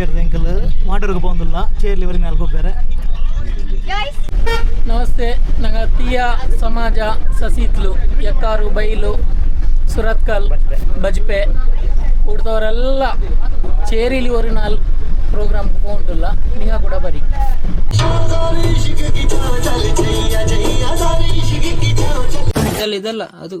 Chair uncle ಮಾಟರ್ಗೆ ಬಂದಿಲ್ಲ ಚೇರ್ಲಿ ಇವರಿಗೆ ನಾಲ್ಕು ಬೇರೆ. ನಮಸ್ತೆ. ನಂಗೆ ತೀಯ ಸಮಾಜ ಸಸೀತ್ಲು ಎಕ್ಕಾರು ಬೈಲು ಸುರತ್ಕಲ್ ಬಜ್ಪೆ ಉಡ್ದವರೆಲ್ಲ ಚೇರಿಲಿ ಒಂದು ನಾಲ್ಕು ಪ್ರೋಗ್ರಾಮ್ ಹೋಗುಂಟಲ್ಲ ನಿಂಗ ಕೂಡ ಬರೀ. ಇದೆಲ್ಲ ಅದು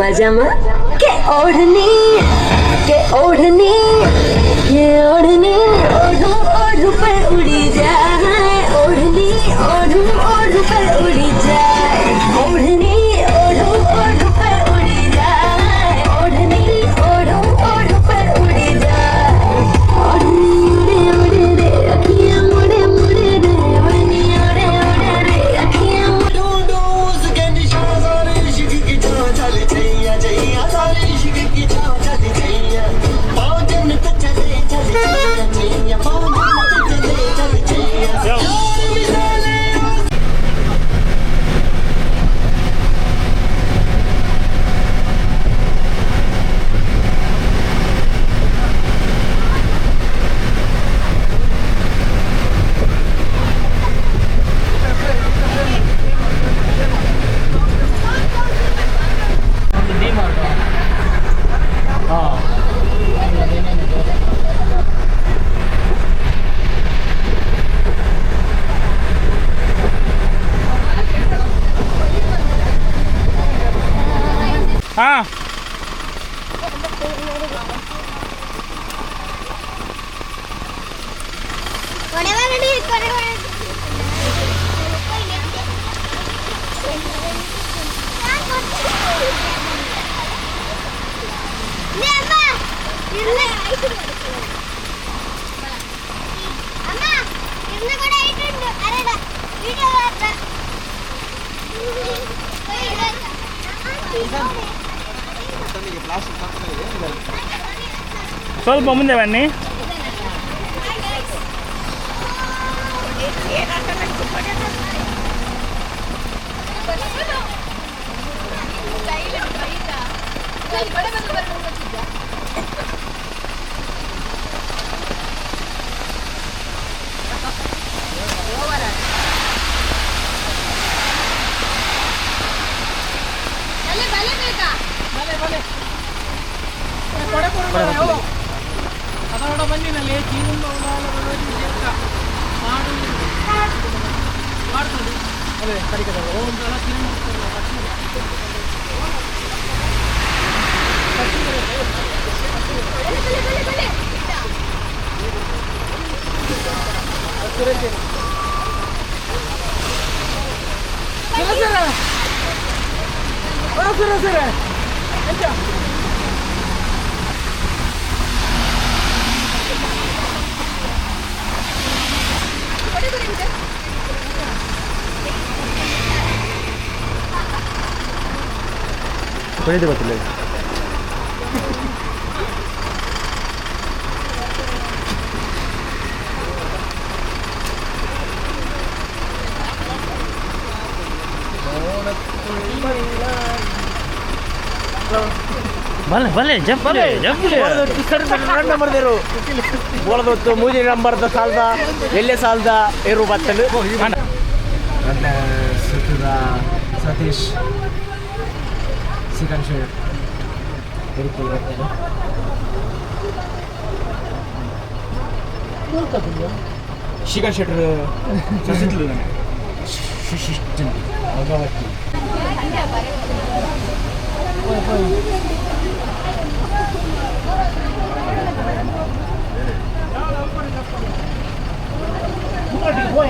मजामा के ओढ़नी ओढ़ू पर उड़ी जाए ओढ़नी ओढ़ू पर उड़ी जाए ओढ़नी ओढ़ू पर उड़ी जाए ओढ़नी ओढ़ू पर उड़ी जाए ओढ़नी उड़े रे अखियां मुड़े रे वनी उड़े रे अखियां ढूंढू उसके निशान सारे इश्क की छाव चल छैया छैया सारे इश्क की छाव चल छैया पाँव जन्नत चले छैया छैया पाँव जन्नत चले छैया ಹಾಂ ಸ್ವಲ್ಪ ಮುಂದೆ ಬನ್ನಿ. ಅದರೊಡ ಬಂದಿನಲ್ಲಿ ಜೀವನ ಮಾಡ್ತದೆ ಅದೇ ಕರಿಕದ ಒಂದೆಲ್ಲ ಕೊನೆಯದು ಗೊತ್ತಿಲ್ಲ. ಬಲ್ಲೆ ಬಲ್ಲೆ ಜಂಪಲೆ ಜಂಪಲೆ ನಂಬರ್ದೇರು ಬೋಳದೊತ್ತು ಮೂಜಿ ನಂಬರ್ದ ಸಾಲ್ದ ಎಲ್ಲೇ ಸಾಲ್ದ ಏರು ಬತ್ತಲು ಸುಖದ ಸತೀಶ್ ಚಿಕನ್ ಶೇಡ್ ಚಿಕನ್ ಶೆಟ್ರ್ ಸಸಿತ್ಲು ಶಿಶಿಷ್ಟನ್ ಭಗವತಿ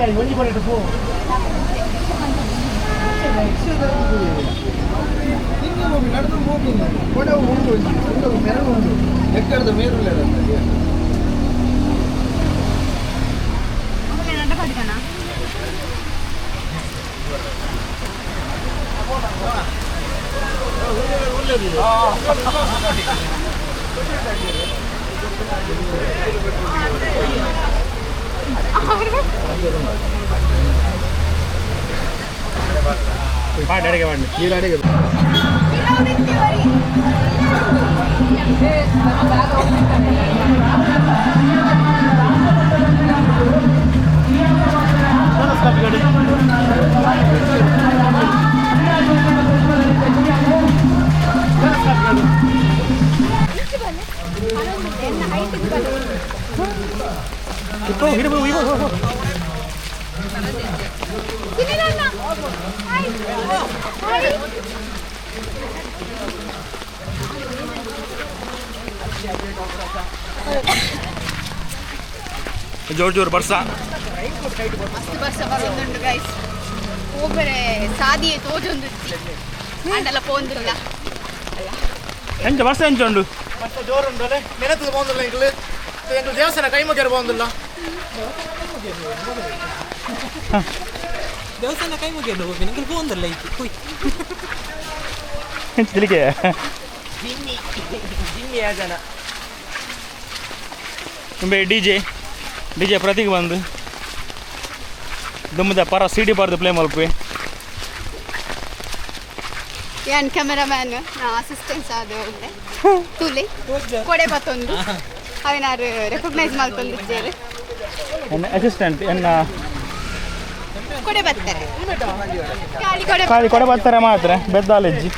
ಒಂಜಿ ಬರಟ್ಟು ಪೋ ನಡೆದು ಹೋಗಿಲ್ಲ ಕೊಡೆ ಉಂಟು ಮೆರಳು ಉಂಟು ಎಕ್ಕಡದ ಮೇರುಲ್ಲ ಜೋರ್ ಜೋರ್ ಬರ್ಸ ಮಸ್ತ್ ಬರ್ಸ ಬರೋದುಂಡು ಗೈಸ್ ಒಬ್ಬರೇ ಸಾದಿಯೇ ತೋಜೊಂದು ಅಂಡಲ ಪೋಂದಿಲ್ಲ ಎಂಚ ಬರ್ಸ ಎಂಚ ಉಂಡು ಮತ್ತೆ ಜೋರುಂಡು ನೆನತು ಬಂದಿಲ್ಲ ಇಂಗ್ಲು ಎಂಟು ದೇವಸ್ಥಾನ ಕೈ ಮುಗಿಯರು ಬಂದಿಲ್ಲ ದೇವಸ್ಥಾನ ಕೈ ಮುಗಿಯಲು ಹೋಗಿ ನಿಂಗೆ ಪೋಂದಿಲ್ಲ ಐತಿ ಕುಯ್ ಎಂಚ ತಿಲಿಕೆ ಜಿಮ್ಮಿ ಜನ ನಿಂಬೆ ಡಿಜೆ ಪ್ರತಿಗೆ ಬಂದು ದುಮ್ಮದ ಪರ ಸಿಡಿ ಬಾರ್ದು ಪ್ಲೇ ಮಲ್ಪೆ ಏನ್ ಕ್ಯಾಮೆರಾಮ್ಯಾನ್ ನಾ ಅಸಿಸ್ಟೆನ್ಸ್ ಆದ ಒಳ್ಳೆ ತೂಲಿ ಕೊಡೆ ಬತ್ತೊಂದು ಅವೇನಾರು ರೆಕಗ್ನೈಸ್ ಮಾಡ್ಕೊಂಡಿದ್ದೇವೆ ಎನ್ನ ಅಸಿಸ್ಟೆಂಟ್ ಎನ್ನ ಕೊಡೆ ಬರ್ತಾರೆ ಖಾಲಿ ಕೊಡೆ ಖಾಲಿ ಕೊಡೆ ಬರ್ತಾರೆ ಮಾತ್ರ ಬೆದ್ದಾಲೆಜ್ಜಿ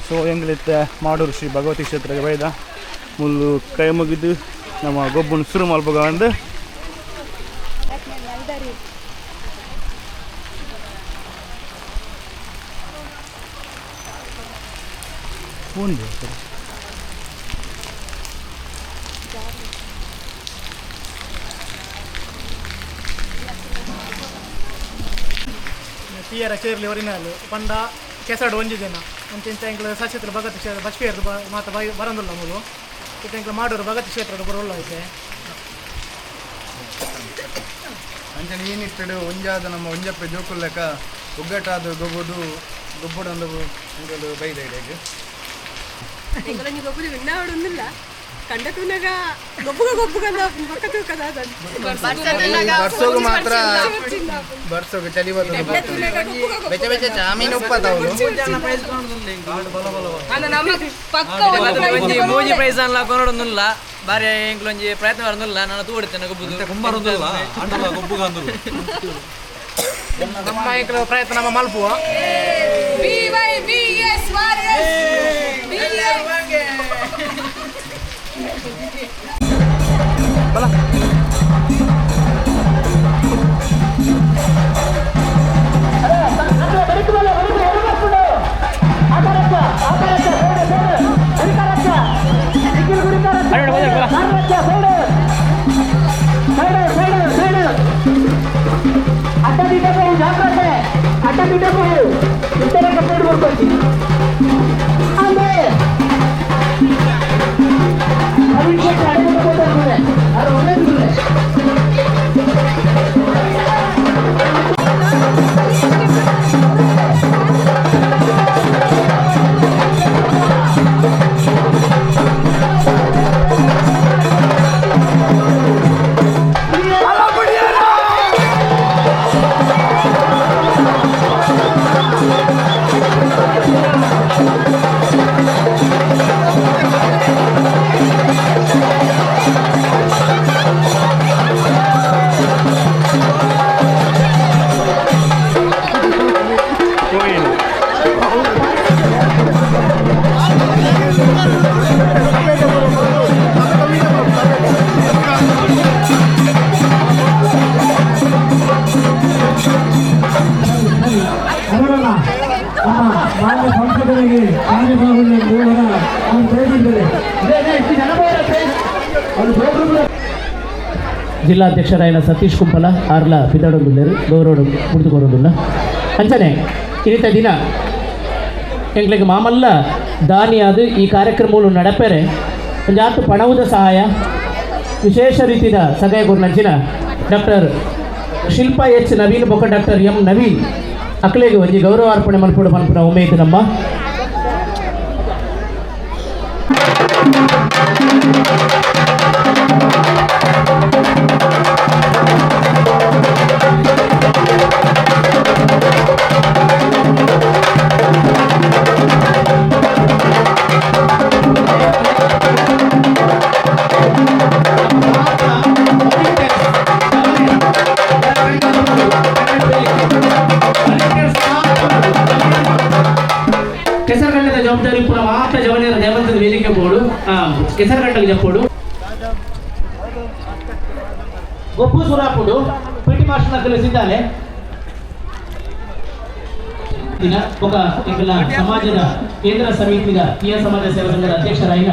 ಸೊ ಹೆಂಗ್ಲಿತ್ತ ಮಾಡೂರು ಶ್ರೀ ಭಗವತಿ ಕ್ಷೇತ್ರಕ್ಕೆ ಬೈದ ಮುಲ್ಲು ಕೈ ಮುಗಿದು ನಮ್ಮ ಗೊಬ್ಬನ ಶುರು ಮಲ್ಪಗ ಒಂದು ಒಂದು ತೀಯರ ಕೇರ್ಲಿ ಒರಿನಾಲು ಪಂಡ ಕೆಸಡು ಒಂಜಿದೇನ ಒಂಚಿಂತ ಎಂಕ್ಲು ಸಚಿತ್ರ ಭಗತ್ ಕ್ಷೇತ್ರ ಬಸ್ಪೇರ್ದು ಮಾತ ಬರಂದಿಲ್ಲ ಮೂಲು ಇತ್ತು ಎಂಕ್ಲು ಮಾಡೂರು ಭಗತ್ ಕ್ಷೇತ್ರದ ಬರೋಲ್ಲ ಐತೆ ಅಂಚನೆ ಏನಿಟ್ಟಡು ಒಂಜಾದ ನಮ್ಮ ಒಂಜಪ್ಪೆ ಜೋಕುಲ್ಲಕ ಒಗ್ಗಟ್ಟಾದ ಗೊಬ್ಬುಡೊಂದು ಬೈದ ಇಡೆಗೆ ಎಂಗಳೊಂದು ಗೊಬ್ಬು ವಿನ್ನಾವಡೊಂದಿಲ್ಲ ಕಂಡ ತೂನಗ ಗೊಬ್ಬುಗ ಬರ್ಸೋಗು ಮಾತ್ರ ಬರ್ಸೋಗು ಚಳಿ ಬೆಚ್ಚ ಬೆಚ್ಚ ಜಾಮೀನು ಉಪ್ಪತ್ತವನು ಮೂಜಿ ಪ್ರೈಸ್ ಅಲ್ಲ ಕೊನೊಡೊಂದಿಲ್ಲ ಬಾರಿ ಎಂಕ್ಲೊಂಜಿ ಪ್ರಯತ್ನ ಬರಂದಿಲ್ಲ ನಾನು ತೂಡಿದ್ದೇನೆ ನಮ್ಮ ಎಂಕ್ಲು ಪ್ರಯತ್ನ ನಮ್ಮ ಮಲ್ಪುವ ಜಿಲ್ಲಾಧ್ಯಕ್ಷರಾಯನ ಸತೀಶ್ ಕುಂಪಲ ಆರ್ಲ ಪಿದಾಡೊಂದುಲ್ಲೇರು ಗೌರವ ಮುಡಿದುಕೊರೋದುಲ್ಲ ಅಂಚನೆ ಇನ್ನಿತ ದಿನ ಎಂಗ್ಲಿಗೆ ಮಾಮಲ್ಲ ದಾನಿಯಾದ ಈ ಕಾರ್ಯಕ್ರಮಗಳು ನಡಪೆರೆ ಜಾತು ಪಣವುದ ಸಹಾಯ ವಿಶೇಷ ರೀತಿಯ ಸಗಾಯ ಗುರುನಂಚಿನ ಡಾಕ್ಟರ್ ಶಿಲ್ಪಾ ಎಚ್ ನವೀನ್ ಬೊಕ್ಕ ಡಾಕ್ಟರ್ ಎಂ ನವೀನ್ ಅಕ್ಲೆಗೆ ಒಂಜಿ ಗೌರವಾರ್ಪಣೆ ಮಲ್ಪಡು ಮಲ್ಪುನ ಉಮೇದು ನಮ್ಮ ಕೆಸರಗಂಡದ ಜವಾಬ್ದಾರಿ ಪುರ ಮಾತ್ರ ಜವನಿಯರ ದೇವಂತದ ವೇದಿಕೆ ಬೋರ್ಡು ಕೆಸರಗಂಡಗೆ ಜಪ್ಪೋಡು ಗೊಪ್ಪು ಸುರಾಪುಡು ಪಿಟಿ ಮಾಸ್ಟರ್ನ ಕಲಿಸಿದ್ದಾನೆ ದಿನ ఒక ಇಂಕಲ ಸಮಾಜದ ಕೇಂದ್ರ ಸಮಿತಿಯ ಕಿಯ ಸಮಾಜ ಸೇವಾ ಸಂಘದ ಅಧ್ಯಕ್ಷರಾಯಿನ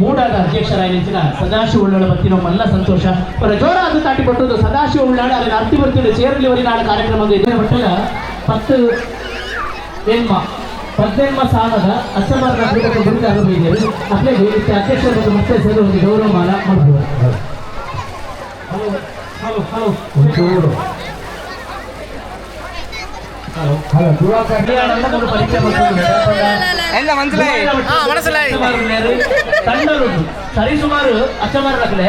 ಮೂಡಾದ ಅಧ್ಯಕ್ಷರಾಯಿನ ಸದಾಶಿವ ಉಳ್ಳಾಳ ಬತ್ತಿನ ಮಲ್ಲ ಸಂತೋಷ ಪರ ಜೋರ ಅದು ತಾಟಿ ಪಟ್ಟದು ಸದಾಶಿವ ಉಳ್ಳಾಳ ಅದರ ಅರ್ತಿ ಬರ್ತಿದ್ದು ಚೇರ್ಲಿವರಿ ನಾಳೆ ಕಾರ್ಯಕ್ರಮ ಬಟ್ಟಲ 10 ಏನ್ಮ ಸಾಲದ ಅಚ್ಚಮಾರ್ಗ ಗುರುತ ಅನುಭವಿಸಿದರು ಅಪ್ಲೇ ಅಧ್ಯಕ್ಷರ ಮತ್ತೆ ಸೇರಿ ಒಂದು ಗೌರವಮಾನ ಮಾಡಬಹುದು ಹಲೋ ಒಂಚೂರು ಸರಿಸುಮಾರು ಅಚ್ಚಮಾರಲೇ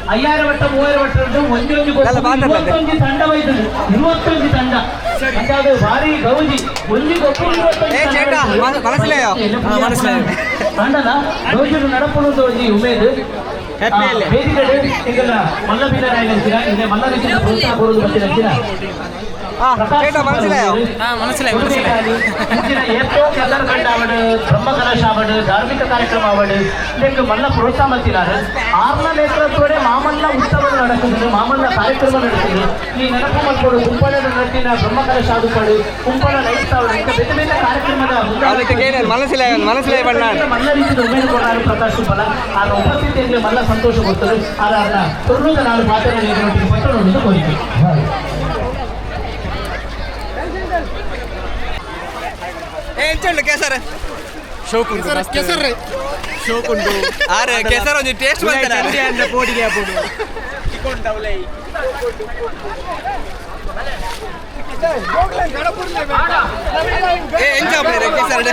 5000 ವಟ್ಟ 3000 ವಟ್ಟ ಒಂಜಿ ತಂಡ ವೈದ್ಯರು 21 ತಂಡ ಅಂತಾಗ ಭಾರಿ ಗೌಜಿ ಒಂಜಿ ಗೊಬ್ಬು ತಂಡದ ಗೌಜಿರು ನಡಪುವುದು ಒಂಜಿ ಉಮೇದು ವೇದಿಕೆ ಈಗಲ್ಲ ಮಲ್ಲ ಬೀರರಾಯನಂಚಿನ ಇದೆ ಮಲ್ಲ ರೀತಿಯ ಪ್ರೋತ್ಸಾಹ ಕೊಡುವುದು ಬರ್ತಿನ ಬ್ರಹ್ಮಕಲಶ ಅವಡು ಧಾರ್ಮಿಕ ಕಾರ್ಯಕ್ರಮ ಅವಡು ಇದಕ್ಕೆ ಮಲ್ಲ ಪ್ರೋತ್ಸಾಹ ಮಾಡ್ತಿದ್ದಾರೆ ಆರ್ನ ನೇತೃತ್ವಡೆ ಮಾಮಲ್ಲ ಉತ್ಸವ ನಡೆಸಿದ್ರು ಮಾಮಲ್ಲ ಕಾರ್ಯಕ್ರಮ ನಡೆಸಿದ್ರು ಈ ನೆನಪು ಮಾಡ್ಕೊಡು ಕುಂಪಣದ ನಟ್ಟಿನ ಬ್ರಹ್ಮಕಲಶ ಆದುಕೊಡು ಕುಂಪಣ ನೈಟ್ ಅವಡು ಇಂಥ ಬೇರೆ ಬೇರೆ ಕಾರ್ಯಕ್ರಮದ ಮಲ್ಲ ರೀತಿಯ ಉಮೇದು ಕೊಡಾರು ಪ್ರಕಾಶ್ ಕುಂಪಲ ಆದ ಉಪಸ್ಥಿತಿಯಲ್ಲಿ ಮಲ್ಲ ಸಂತೋಷ ಕೊಡ್ತಾರೆ ಆದ ತೊರ್ನೂದ ನಾಡು ಪಾತ್ರೆ ನೀರಿನೊಟ್ಟಿಗೆ ಪಟ್ಟು ನೋಡಿದ್ದು ಕೋರಿಕೆ ಕೆಸರ ಶೋಕುಂಡು ಆರೆ ಕೆಸರ ಒಂದು ಟೇಸ್ಟ್ ಬಂತಾರೆ ಕೋಡಿಗೆ ಹಾಕೋದು ಎಂಜಾಪುಡಿ ಕೆಸರ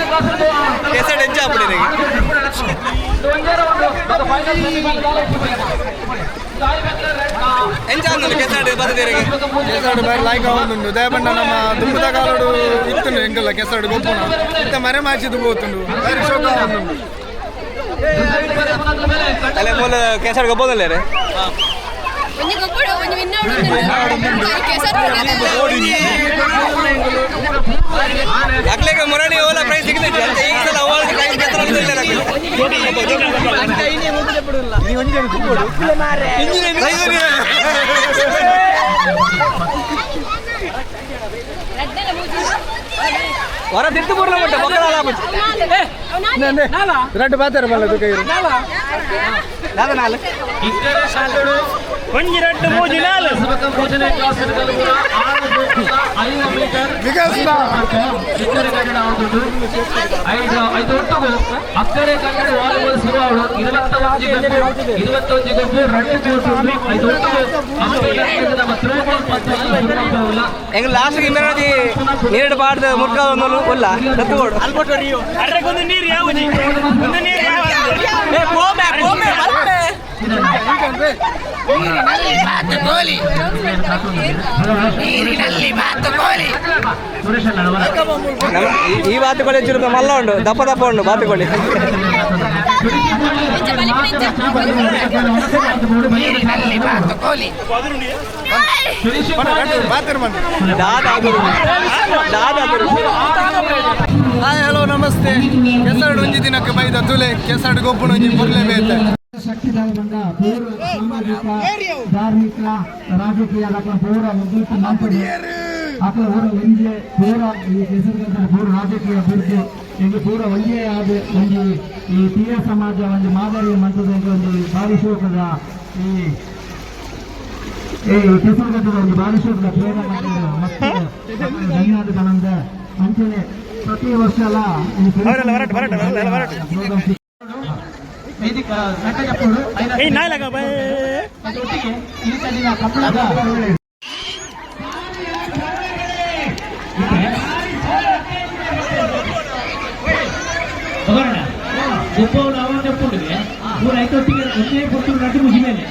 ಎಂಜಾಪುಡಿ ಕೆಸರು ಬದದಿರಿಗೆ ಕೆಸರು ಬಾರಿ ಲಾಯ್ಕ ಉಂಟು ದಯಪಂಡ ನಮ್ಮ ದುಂಬದ ಕಾಲಡು ಇತ್ತು ಎಂಕಲ್ಲ ಕೆಸರು ಗೊಬ್ಬನ ಇಂತ ಮರೆ ಮಾಚಿದು ಹೋಗ್ತುಂಡು ಬಾರಿ ಶೋಕ ಉಂಟು ಅಲ್ಲೇ ಮೂಲ ಕೆಸರು ಗೊಬ್ಬದಲ್ಲೇ ರೀ ಅಕ್ಲೆಗೆ ಮುರಳಿ ಓಲಾ ಪ್ರೈಸ್ ಸಿಗ್ತೈತಿ ಅಂತ ಈ ಸಲ ಅವಾರ್ಡ್ ಪ್ರೈಸ್ ಹೊರ ತಿಟ್ಟು ಬರಲ ಮಟ್ಟ ರೆಡ್ ಬಾತಾರ ಬಲ್ಲ ಕೈ ನಾಲ್ ಒಂಜಿ ರೆಡ್ ಮೂಜಿ ನಾಲ್ ಭೋಜನೆ ಕ್ಲಾಸ್ ಐದು ಒಟ್ಟಿಗೂ ಅಕ್ಕರೆ ಕನ್ನಡ ವಾಲಿಬಾಲ್ ಶುರುವಾಡು 21 ಗೊಬ್ಬು 2 ಕೋಟಿ 5 ಒಟ್ಟಿಗೂ ನಮ್ಮ ಥ್ರೋಬಾಲ್ ಪಂದ್ಯ ಎಂಗ್ ಲಾಸ್ಟ್ ಗೆ ಮೇರದಿ ನೀರು ಬಾಡ್ದ ಮುರ್ಕ ಒಂದು ಒಲ್ಲ ತತ್ತೋಡು ಅಲ್ಬೋಟೋ ರಿಯೋ ಅರೆಗೊಂದು ನೀರು ಯಾವುದು ಒಂದು ನೀರು ಯಾವುದು ಏ ಗೋಮೆ ಬಲ್ಲೆ ಈ ಬಾತುಕೋಳಿ ಹೆಚ್ಚಿರುತ್ತೆ ಮಲ್ಲ ಉಂಡು ದಪ್ಪ ಉಂಡು ಬಾತುಕೋಳಿ ಹಾಯ್ ಹಲೋ ನಮಸ್ತೆ ಕೆಸರಡು ಒಂಜಿ ದಿನಕ್ಕೆ ಬೈದ ತುಲೆ ಕೆಸರಡು ಗೊಬ್ಬು ಒಂಜಿ ಮುರ್ಲೆ ಬೇತೆ ಶಕ್ತಿದಾಯಗೊಂಡ ಪೂರ್ವ ಸಾಮಾಜಿಕ ಧಾರ್ಮಿಕ ರಾಜಕೀಯ ಪೂರ್ವ ಅಕ್ಕ ಊರ ಒಂದೇ ಪೂರ ಈ ಹೆಸರುಗಂತ ಪೂರ ರಾಜಕೀಯ ಬಿರುದು ಈಗ ಪೂರ ಒಂದೇ ಆದ ಒಂದು ಈ ತೀಯ ಸಮಾಜ ಒಂದು ಮಾದರಿ ಮಂತ್ರದ ಒಂದು ಭಾರಿ ಶೋಕದ ಈ ಹೆಸರುಗಂತದ ಒಂದು ಭಾರಿ ಶೋಕದ ಪ್ರೇರಣೆ ಮತ್ತೆ ಧನ್ಯವಾದಗಳಂದ ಅಂಚನೆ ಪ್ರತಿ ವರ್ಷ ಅಲ್ಲ ಒಬ್ಬವನು ಅವನು ತೆಪ್ಕೊಂಡಿದೆ ಮೂರು ಐದೊಟ್ಟಿಗೆ ಒಂದೇ ಕೊಟ್ಟು ನಟಿ ಮುಗಿಮೇಲೆ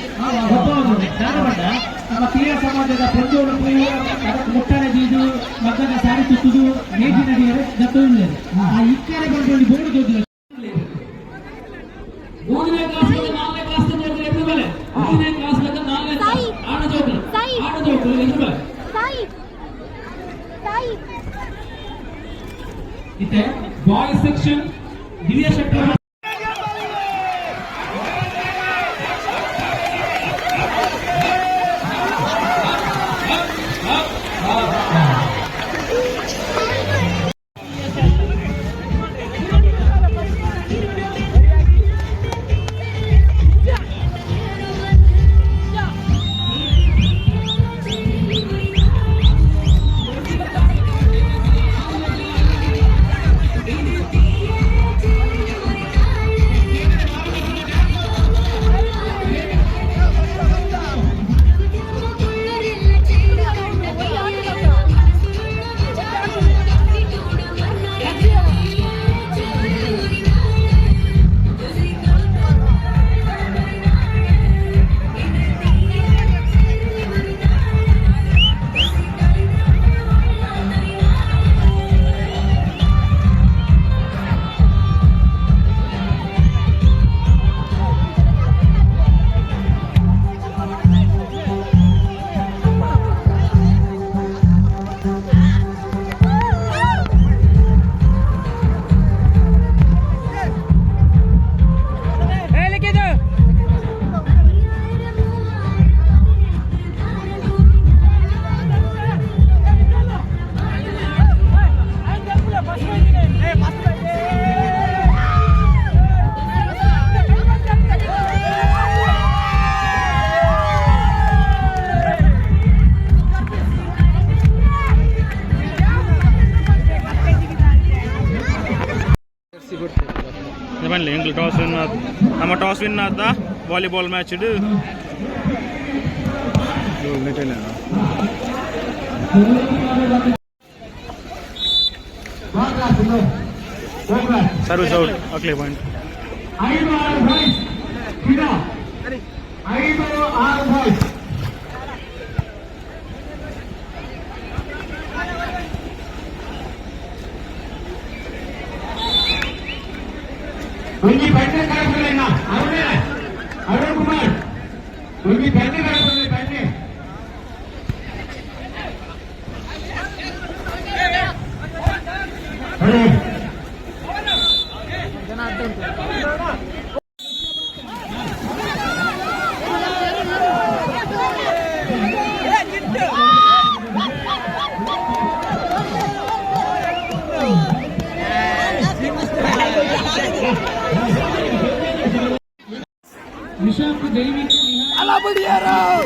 ಒಬ್ಬವನು ನಾನು ಬಂದ ನಮ್ಮ ತೀರ ಸಮಾಜದ ಪ್ರತಿಯೊಂದು ಮುಟ್ಟನೆ ಬೀದು ಮಗನ ಸಾರಿ ತುತ್ತುದು ಮೇಜಿ ನಡಿಯರು ದತ್ತೊಳ್ಳೆ ಆ ಇಕ್ಕರೆ ಬಂದು ಬೋರ್ಡ್ ದೊಡ್ಡ 3ನೇ ಕ್ಲಾಸ್ 4ನೇ ಕ್ಲಾಸ್ ನೋಡಿದ್ರೆ ಎದ್ರ ಮೇಲೆ 3ನೇ ಕ್ಲಾಸ್ 4ನೇ ಆಡಜೋಕಲು ಎದ್ರ ಮೇಲೆ ಇತ್ತೆ ಬಾಯ್ಸ್ ಸೆಕ್ಷನ್ ದಿವ್ಯ ಶೆಟ್ಟಿ ಬನ್ನಿ ಎಂಗ್ಲು ಟಾಸ್ ವಿನ್ ಆದ ನಮ್ಮ ಟಾಸ್ ವಿನ್ ಆದ ವಾಲಿಬಾಲ್ ಮ್ಯಾಚ್ ಇಡು ಸರ್ವಿಸ್ ಔಟ್ ಅಕ್ಲೇ ಪಾಯಿಂಟ್ ಒಂಜಿ ಪೆನ್ನೆ ಕಳಿಸಲಿಲ್ಲ ಅರುಣ್ ಕುಮಾರ್ ಒಂಜಿ ಪೆನ್ನೆ ಕಳಿಸಲಿ ಪೆನ್ನೆ निशांत जैविक अला बढ़िया राव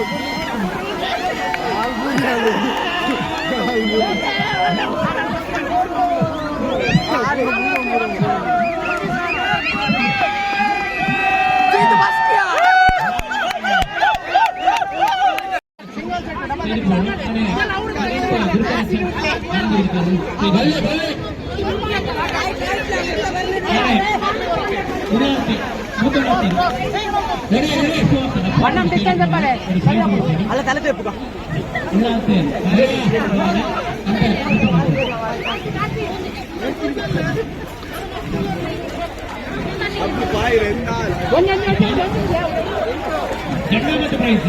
ವರ್ಣಂ ಡಿಸ್ಟೆನ್ಸ್ ಬರ್ತಾರೆ ಅಲ್ಲ ತಲೆ ತೆಪ್ಪುಗ ಪ್ರೈಸ್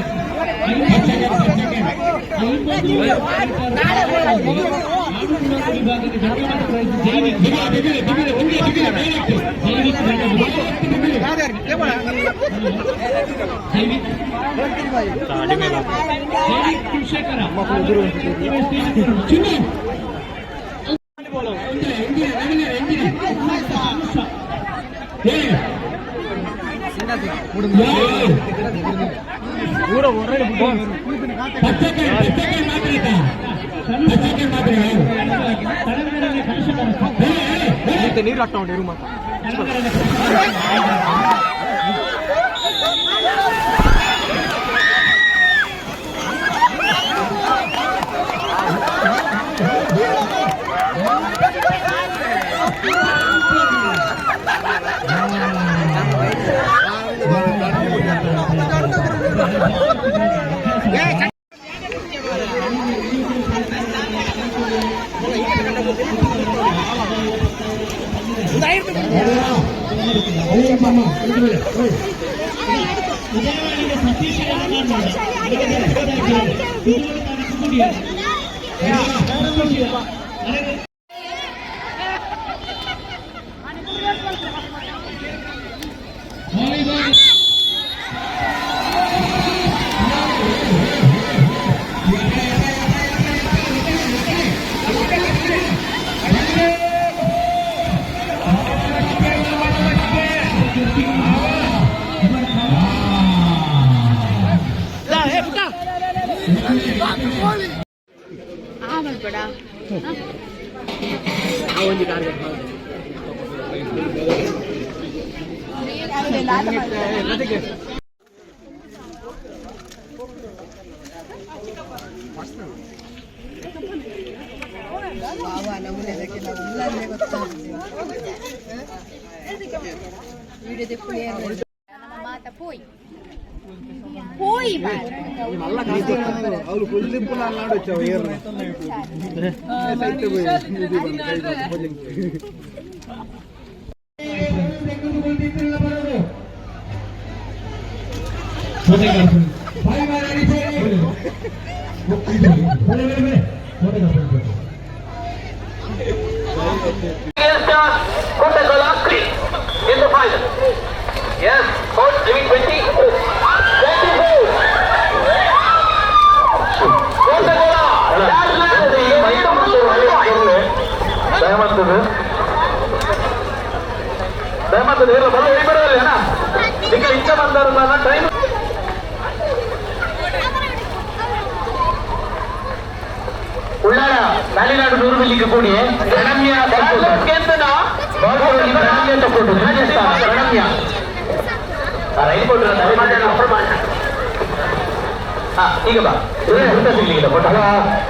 ವಿಭಾಗದ ಜಗನ್ನಾಥ ಪ್ರೈಸ್ ಜೈವಿಕ್ ಕುಲಶೇಖರ ನೀರು ಹಾಕ್ತಾ ಉಂಟು ಮಾತ್ರ ಅವ್ರು ಕುಲ್ದಿಂಪು ನಾನು ನಾಡೊಚ್ಚಾವ ಏರ್ನ ಸೈಟ್ in the final. Yes, for 20. Ullal ನಾಲಿನಾಡು 100 ಮಿಲ್ಲಿಗೆ ಕೂಡಿ ಪ್ರಣಮ್ಯ ತಗೊಂಡು ಪ್ರಣಮ್ಯ ರೈಲು ಕೊಟ್ಟರು ಈಗ ಬಾ ಸಿಗ್ಲಿಲ್ಲ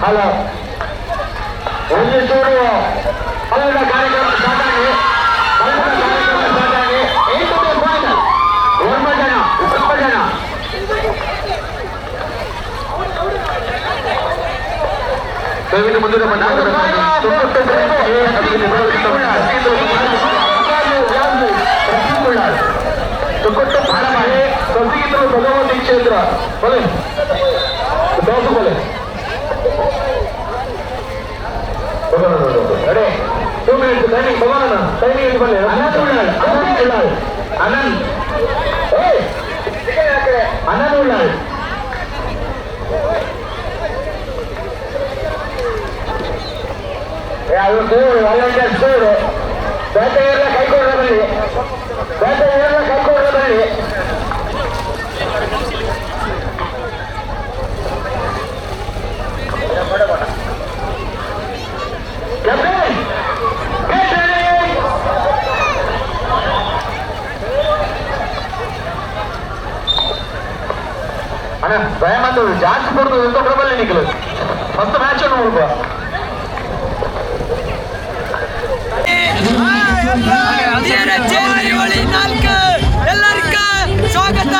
ಹಲೋ ಒಂದು ಚೂರು ಅಲ್ಲದ ಕಾರ್ಯಕ್ರಮ ಸ್ಟಾರ್ಟ್ ಆಗಿ 8 ಫೈನಲ್ 9 ಜನ 20 ಜನ ದಯವಿಟ್ಟು ಮುಂದಿನ ತುಕೊಟ್ಟು ಭಾಳ ಮಾಡಿ ಸಸಿಗಿದ್ರು ಭಗವಂತ ಕ್ಷೇತ್ರ ಬಲೆ ದೋಸು ಬಲೆ ಅರೆ 2 minutes ಟೈಮಿಂಗ್ ಭಗವಾನ ಟೈಮಿಂಗ್ ಬಲ್ಲೆ ಅನಂತ್ ಅನಂತ್ ಉಳ್ಳಾಳ್ ಅದು ಸೇರು ಅಲ್ಲಂಗೆ ಸೇರು ಬೇಟೆಯೆಲ್ಲ ಕೈಗೊಳ್ಳ ಬನ್ನಿ ಬೇಟೆಯೆಲ್ಲ ಕೈಗೊಳ್ಳ ಬನ್ನಿ ಅಣ್ಣ ದಯಮಾಡಿ ಜಾಸ್ತಿ ಕೊಡ್ತದೆ ಎಂತ ಪ್ರಬಲ ನಿಖಲು ಫಸ್ಟ್ ಮ್ಯಾಚ್ ನೋಡುವ ಎಲ್ಲರಿಗ ಸ್ವಾಗತ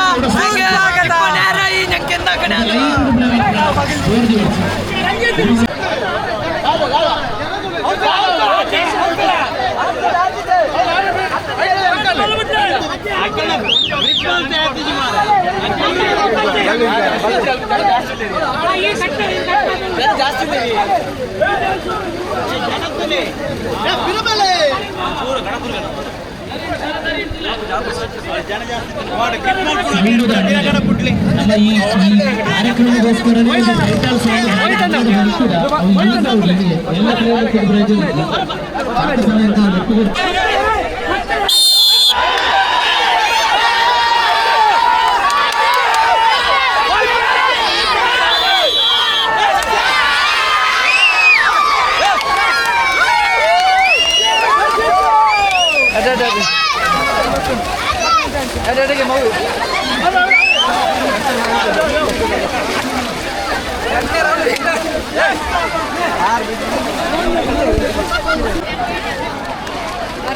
ನಮ್ಮ ಈ ಕಾರ್ಯಕ್ರಮಗೋಸ್ಕರನೇ ಟೈಟಲ್ ಸಾಂಗ್ ಎಲ್ಲ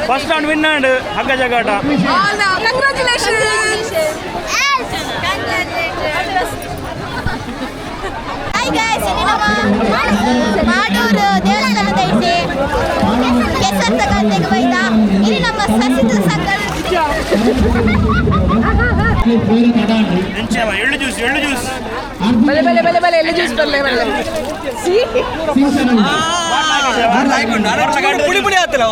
ಫಸ್ಟ್ ರೌಂಡ್ ವಿನ್ ಅಂಡ್ ಹಗ್ಗ ಜಗಾಟ. ಮಾಡೂರು ದೇವಸ್ಥಾನದ ಇದ್ದೆ ಕೆಸರು ತಗೊಂಡಿಗೆ ಬೈದ ಇಲ್ಲಿ ನಮ್ಮ ಸಸಿದ ಸಂಘ ಎಳ್ಳು ಜ್ಯೂಸ್ ಬಲೆ ಎಲ್ಲಿ ಜ್ಯೂಸ್ ಬರಲೇ ಪುಡಿ ಪುಡಿ ಆಗ್ತಿಲ್ಲ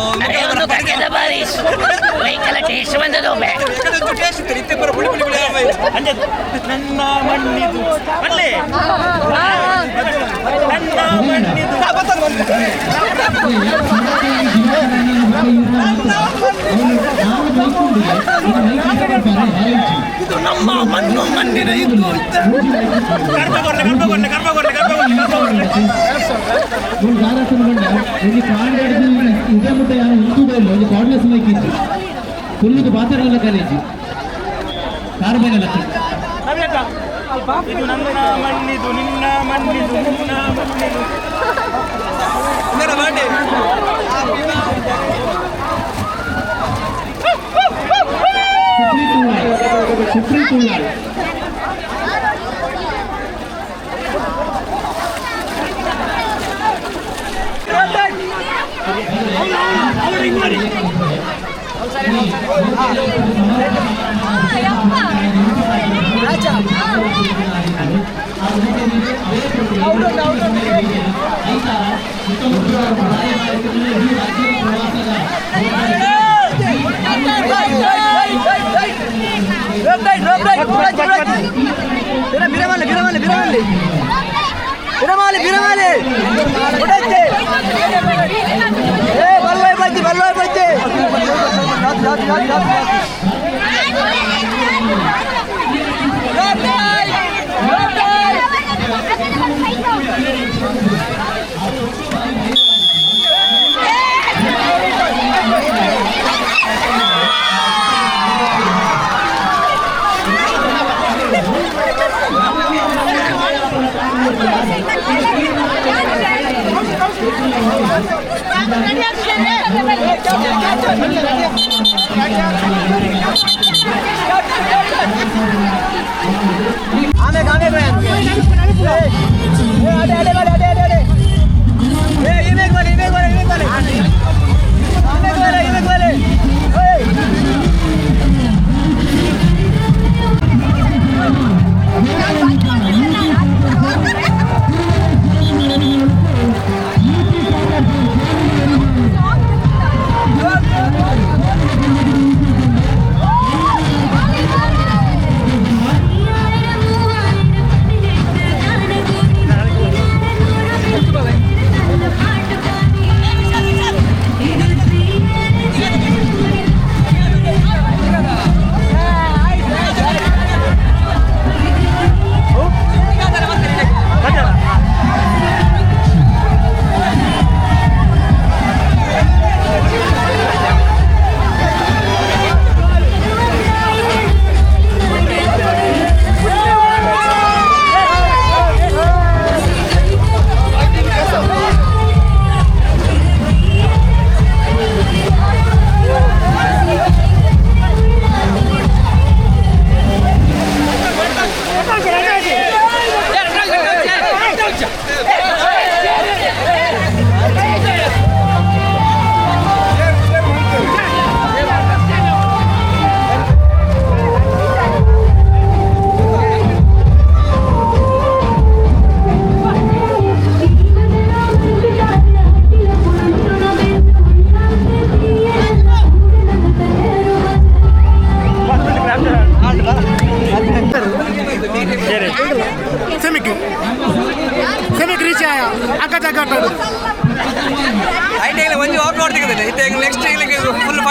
ನನ್ನ ಮಣ್ಣಿದು ಬಲ್ಲೆ ನನ್ನ ಮಣ್ಣಿದು ಇದು ನಮ್ಮ ಮಣ್ಣು ಮಣ್ಣಿನ ಇದು ತುಳ್ಳಿದು ಪಾತ್ರಗಳ ಕಾಲೇಜು ಕಾರ್ಬೈನಲ್ಲ ಇದು ನನ್ನ ಮಣ್ಣಿದು ನಿನ್ನ ಮಣ್ಣಿದು ನಿನ್ನ ಮಣ್ಣಿದು ಸುಪ್ರೀಂ ತುಳ್ಳಾಳು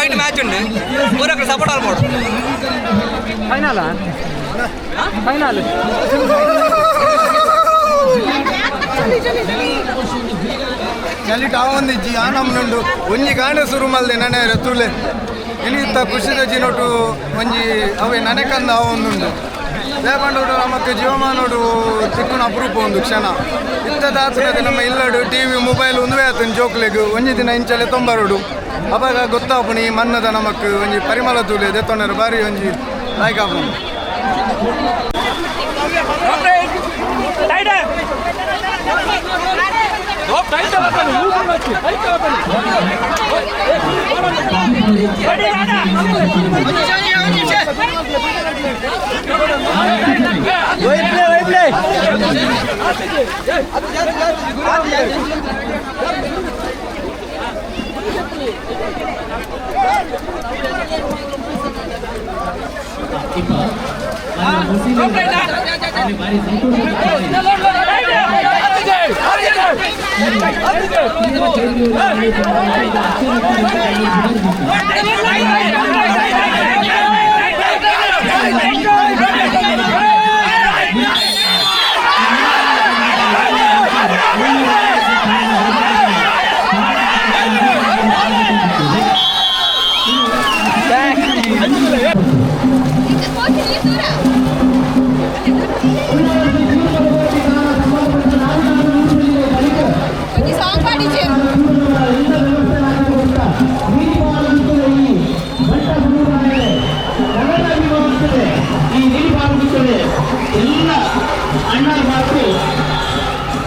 വൈകിട്ട് മാച്ച് ഉണ്ട് ഓരോക്കെ സപ്പോർട്ട് ആൾക്കോട് ಫೈನಲಾ ಫೈನಲ್ ಚಳಿ ಟಾವೊಂದಿಜ್ಜಿ ಆ ನಮ್ಮನುಂಡು ಒಂಜಿ ಗಾಂಡ ಶುರು ಮಲ್ದೆ ನನೆ ರತುಲೆ ಇಲ್ಲಿತ್ತ ಖುಷಿದ ಜಿನೊಟ್ಟು ಒಂಜಿ ಅವೇ ನನಕಂದ ಅವೊಂದುಂಡು ದೇಪಂಡೋಡು ನಮಕ್ ಜೀವಮಾನೋಡು ತಿಕ್ಕುನ ಅಪರೂಪ ಒಂದು ಕ್ಷಣ ಇತ್ತದ ಆತನದ ನಮ್ಮ ಇಲ್ಲಡು ಟಿವಿ ಮೊಬೈಲ್ ಒಂದುವೇ ಆತನ ಜೋಕ್ಲೆಗು ಒಂಜಿ ದಿನ ಇಂಚಲೆ ತೊಂಬರೋಡು ಅವಾಗ ಗೊತ್ತಾಪುನಿ ಮನ್ನದ ನಮಕ್ ಒಂಜಿ ಪರಿಮಳ ತೂಲೆ ದೆತ್ತೊಂಡರು ಬಾರಿ ಒಂಜಿ ಲಾಯ್ಕಾಪುನಿ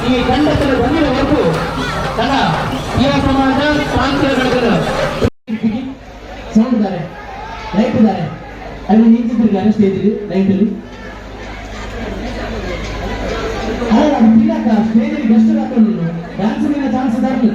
ಈ ಗಂಡಸರ ಬಂದಿರಬೇಕು ತನ್ನ ಯುವ ಸಮಾಜ ಪ್ರಾಂತ್ಯಗಳ ಸೌಂಡ್ ಇದ್ದಾರೆ ಲೈಟ್ ಇದ್ದಾರೆ ಅಲ್ಲಿ ನಿಂತಿದ್ದಾರೆ ಸ್ಟೇಜ್ ಲೈಟ್ ಅಲ್ಲಿ ಸ್ಟೇಜ್ ಅಲ್ಲಿ ಗೆಸ್ಟ್ ಹಾಕೊಂಡು ಡ್ಯಾನ್ಸ್ ಚಾನ್ಸ್ ಇದ್ದಾರೆ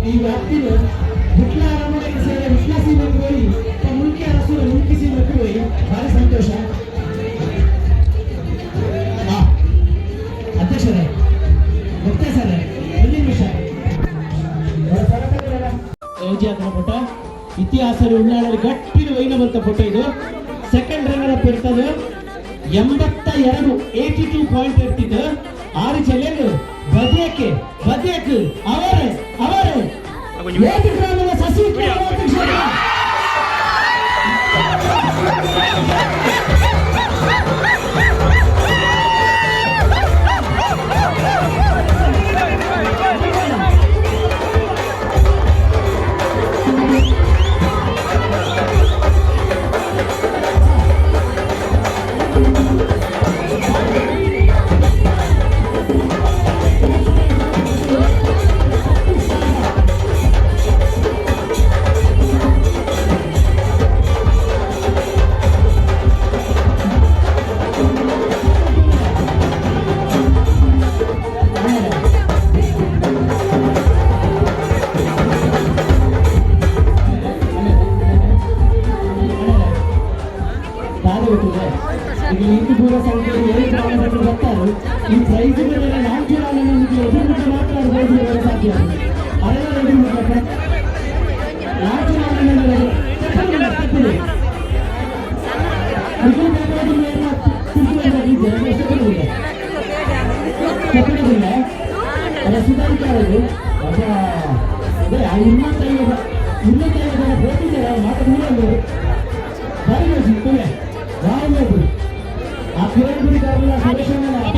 ಈ ವ್ಯಾಪ್ತಿలో బుట్ల అరమడకి సేరే విశ్వాసీలకు పోయి ముల్కి అరసులు ముల్కి సీమకు పోయి భారీ సంతోష ಅಧ್ಯಕ್ಷರೇ ಮುಕ್ತೆ ಸರ್ ಒಂದು ನಿಮಿಷ ಯೋಜಿಯಾತನ ಫೋಟೋ ಇತಿಹಾಸ ಉಳ್ಳಾಡಲ್ಲಿ ಗಟ್ಟಿನ ವೈನ ಬಂತ ಫೋಟೋ ಇದು ಸೆಕೆಂಡ್ ರನ್ನರ್ ಅಪ್ ಇರ್ತದೆ 82 82 ಪಾಯಿಂಟ್ ಇರ್ತಿದ್ದು 6 ಚೆಲೆಂಡು ಬದಿಯಕ್ಕೆ ಅವರೇ ಏಕ ಗ್ರಾಮದ ಸಸಿ ಉನ್ನತ ಹೋಗಿದ್ದಾರೆ ಮಾತ್ರ ನೀರು ಬಾರಿ ಬಾರಿ ಆ ಕಿರಣ್ ಗುಡಿ ಸುರೇಶ್